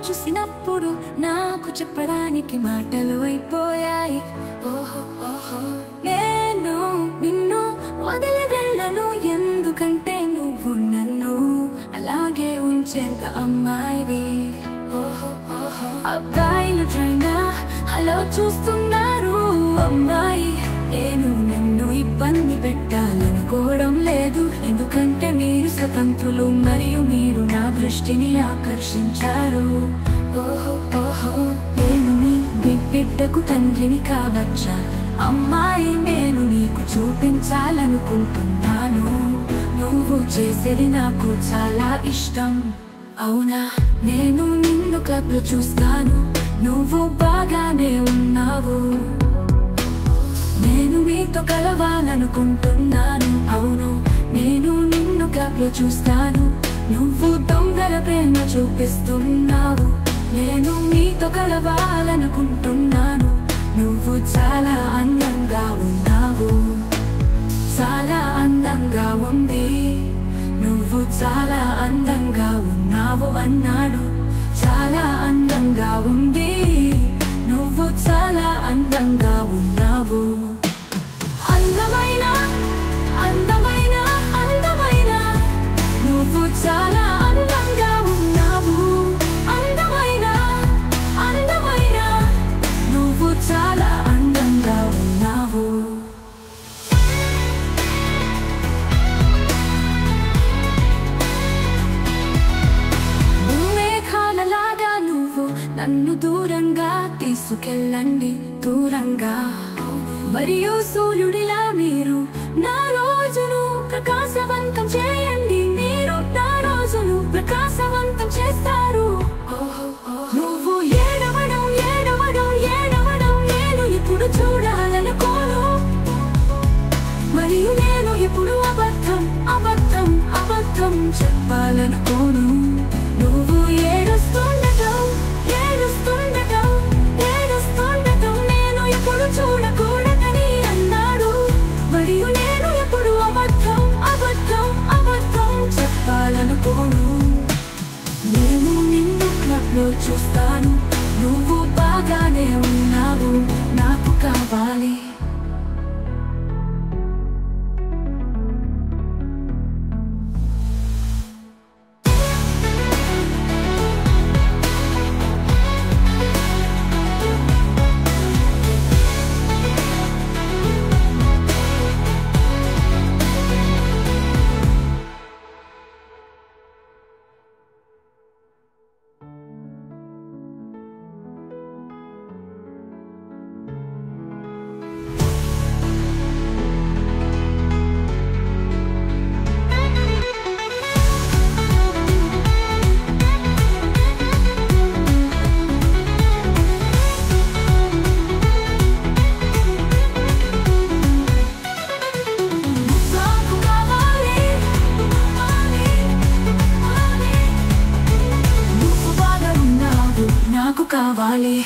చూసినప్పుడు నాకు చెప్పడానికి మాటలు అయిపోయాయి. ఓహో ఓహో నేను నిన్ను వదిలి వెళ్ళను, ఎందుకంటే నువ్వు నన్ను అలాగే ఉంచేంత అమ్మాయివి. ఓహో ఓహో అబ్బాయిలు ట్రైనా అలా చూస్తున్నారు. అమ్మాయి నేను నిన్ను ఇబ్బంది పెట్టాలనుకోవడం లేదు, ఎందుకంటే మీరు స్వతంత్రులు మరియు మీరు నా దృష్టిని ఆకర్షించారు. ఓహో ఓహో నేను నీ బిడ్డకు తండ్రిని కావచ్చా? అమ్మాయి నేను నీకు చూపించాలనుకుంటున్నాను, నువ్వు చేసేది నాకు చాలా ఇష్టం. అవునా, నేను నిన్ను క్లబ్లో చూస్తాను, నువ్వు బాగానే ఉన్నావు. నేను నీతో కలవాలనుకుంటున్నాను. అవును, నేను నిన్ను క్లబ్లో చూస్తాను, నువ్వు దొంగల ప్రేమ చూపిస్తున్నావు. నేను నీతో కలవాలనుకుంటున్నాను, నువ్వు చాలా అందంగా ఉన్నావు. చాలా అందంగా ఉంది, నువ్వు చాలా అందంగా ఉన్నావు అన్నాడు. చాలా అందంగా ఉంది, నువ్వు చాలా అందంగా ఉన్నావు. అందమైన అందమైన అందమైన నువ్వు చాలా అందంగా ఉన్నావు. అందమైన అందమైన నువ్వు చాలా అందంగా ఉన్నావు. మేఘాలలాగా నువ్వు నన్ను దూరంగా తీసుకెళ్ళండి, దూరంగా. మరియు సూర్యుడిలా మీరు నా రోజును ప్రకాశవంతం చేయండి, మీరు నా రోజును ప్రకాశవంతం చేస్తారు. నువ్వు ఏడవడం ఏడవడం ఏడవడం నేను ఇప్పుడు చూడాలనుకోను, మరియు నేను ఇప్పుడు అబద్ధం అబద్ధం అబద్ధం చెప్పాలనుకోను. నువ్వు ఏడుస్తుండటం ఏడుస్తుండటం ఏడుస్తుండటం నేను ఇప్పుడు చూడకూడదని అన్నాడు, మరియు నేను ఎప్పుడు అబద్ధం అబద్ధం అబద్ధం చెప్పాలనుకోను. నేను నిన్ను క్లబ్లో చూస్తాను, నువ్వు బాగానే ఉన్నావు, నాకు కావాలి. నాకు కావాలి.